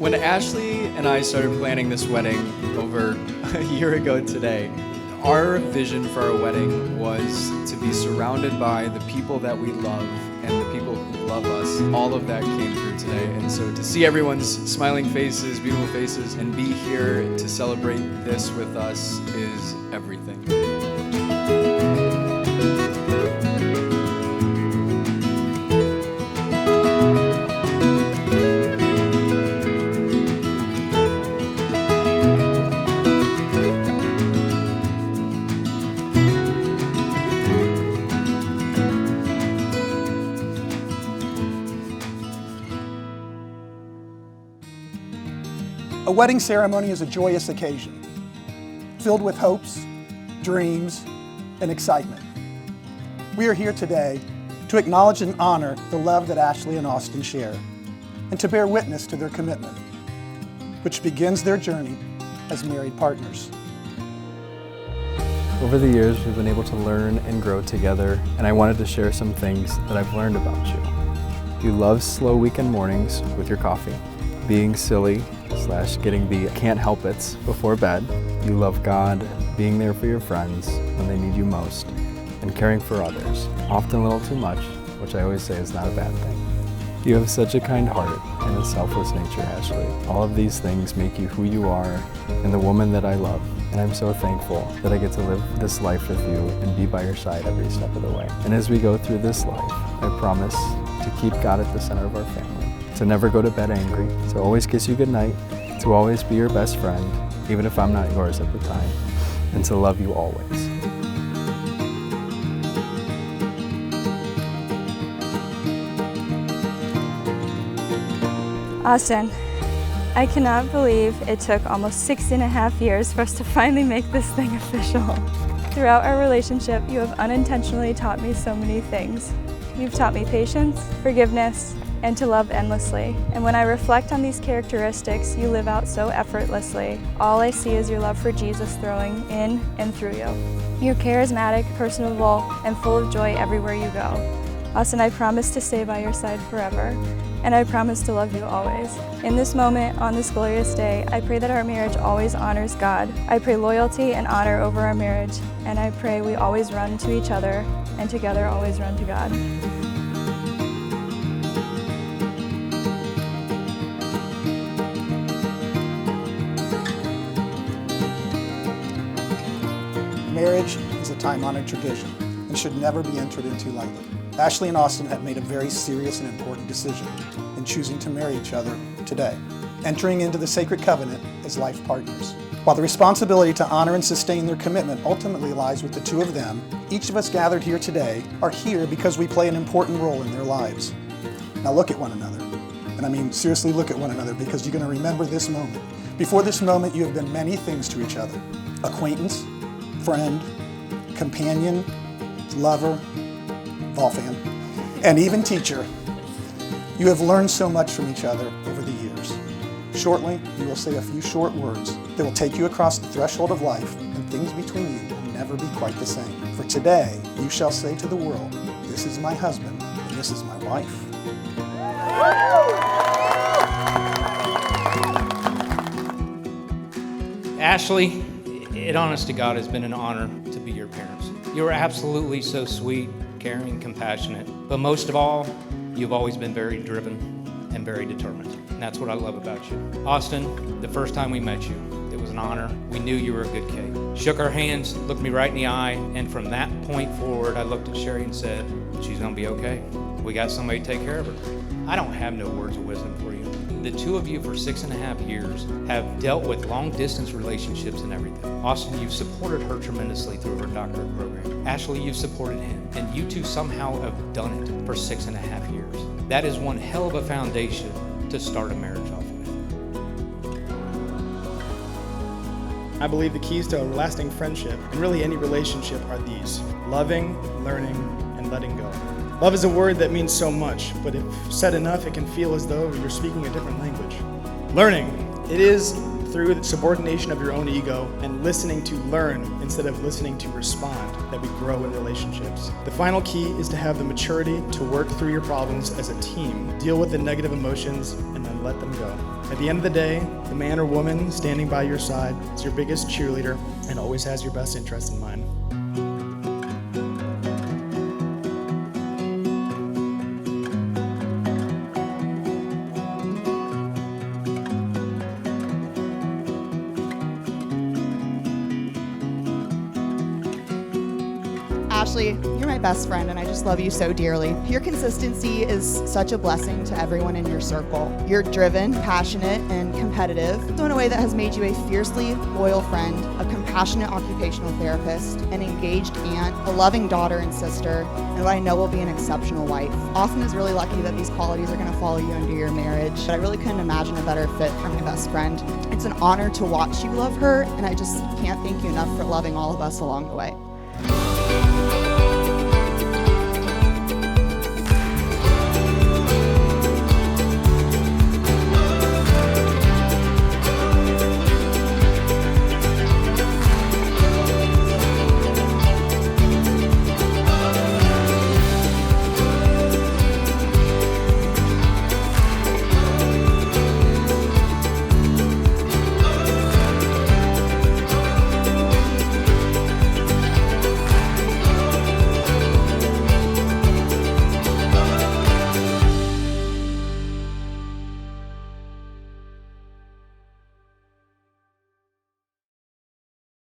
When Ashley and I started planning this wedding over a year ago today, our vision for our wedding was to be surrounded by the people that we love and the people who love us. All of that came through today. And so to see everyone's smiling faces, beautiful faces, and be here to celebrate this with us is everything. A wedding ceremony is a joyous occasion, filled with hopes, dreams, and excitement. We are here today to acknowledge and honor the love that Ashley and Austin share, and to bear witness to their commitment, which begins their journey as married partners. Over the years, we've been able to learn and grow together, and I wanted to share some things that I've learned about you. You love slow weekend mornings with your coffee, being silly / getting the can't help it's before bed. You love God, being there for your friends when they need you most, and caring for others, often a little too much, which I always say is not a bad thing. You have such a kind heart and a selfless nature, Ashley. All of these things make you who you are and the woman that I love, and I'm so thankful that I get to live this life with you and be by your side every step of the way. And as we go through this life, I promise to keep God at the center of our family, to never go to bed angry, to always kiss you goodnight, to always be your best friend, even if I'm not yours at the time, and to love you always. Austin, I cannot believe it took almost 6.5 years for us to finally make this thing official. Throughout our relationship, you have unintentionally taught me so many things. You've taught me patience, forgiveness, and to love endlessly. And when I reflect on these characteristics you live out so effortlessly, all I see is your love for Jesus throwing in and through you. You're charismatic, personable, and full of joy everywhere you go. Austin, I promise to stay by your side forever, and I promise to love you always. In this moment, on this glorious day, I pray that our marriage always honors God. I pray loyalty and honor over our marriage, and I pray we always run to each other, and together always run to God. Marriage is a time-honored tradition and should never be entered into lightly. Ashley and Austin have made a very serious and important decision in choosing to marry each other today, entering into the sacred covenant as life partners. While the responsibility to honor and sustain their commitment ultimately lies with the two of them, each of us gathered here today are here because we play an important role in their lives. Now look at one another. And I mean, seriously look at one another, because you're going to remember this moment. Before this moment, you have been many things to each other: acquaintance, friend, companion, lover, ball fan, and even teacher. You have learned so much from each other over the years. Shortly, you will say a few short words that will take you across the threshold of life, and things between you will never be quite the same. For today, you shall say to the world, "This is my husband, and this is my wife." Ashley, it honest to God has been an honor to be your parents. You are absolutely so sweet, caring, compassionate, but most of all, you've always been very driven and very determined. And that's what I love about you. Austin, the first time we met you, it was an honor. We knew you were a good kid. Shook our hands, looked me right in the eye, and from that point forward, I looked at Sherry and said, she's gonna be okay. We got somebody to take care of her. I don't have no words of wisdom for you. The two of you for 6.5 years have dealt with long distance relationships and everything. Austin, you've supported her tremendously through her doctorate program. Ashley, you've supported him, and you two somehow have done it for 6.5 years. That is one hell of a foundation to start a marriage off with. I believe the keys to a lasting friendship, and really any relationship, are these: loving, learning, and letting go. Love is a word that means so much, but if said enough, it can feel as though you're speaking a different language. Learning, it is through the subordination of your own ego and listening to learn instead of listening to respond that that we grow in relationships. The final key is to have the maturity to work through your problems as a team, deal with the negative emotions, and then let them go. At the end of the day, the man or woman standing by your side is your biggest cheerleader and always has your best interest in mind. Ashley, you're my best friend and I just love you so dearly. Your consistency is such a blessing to everyone in your circle. You're driven, passionate, and competitive, so in a way that has made you a fiercely loyal friend, a compassionate occupational therapist, an engaged aunt, a loving daughter and sister, and what I know will be an exceptional wife. Austin is really lucky that these qualities are going to follow you into your marriage, but I really couldn't imagine a better fit for my best friend. It's an honor to watch you love her, and I just can't thank you enough for loving all of us along the way.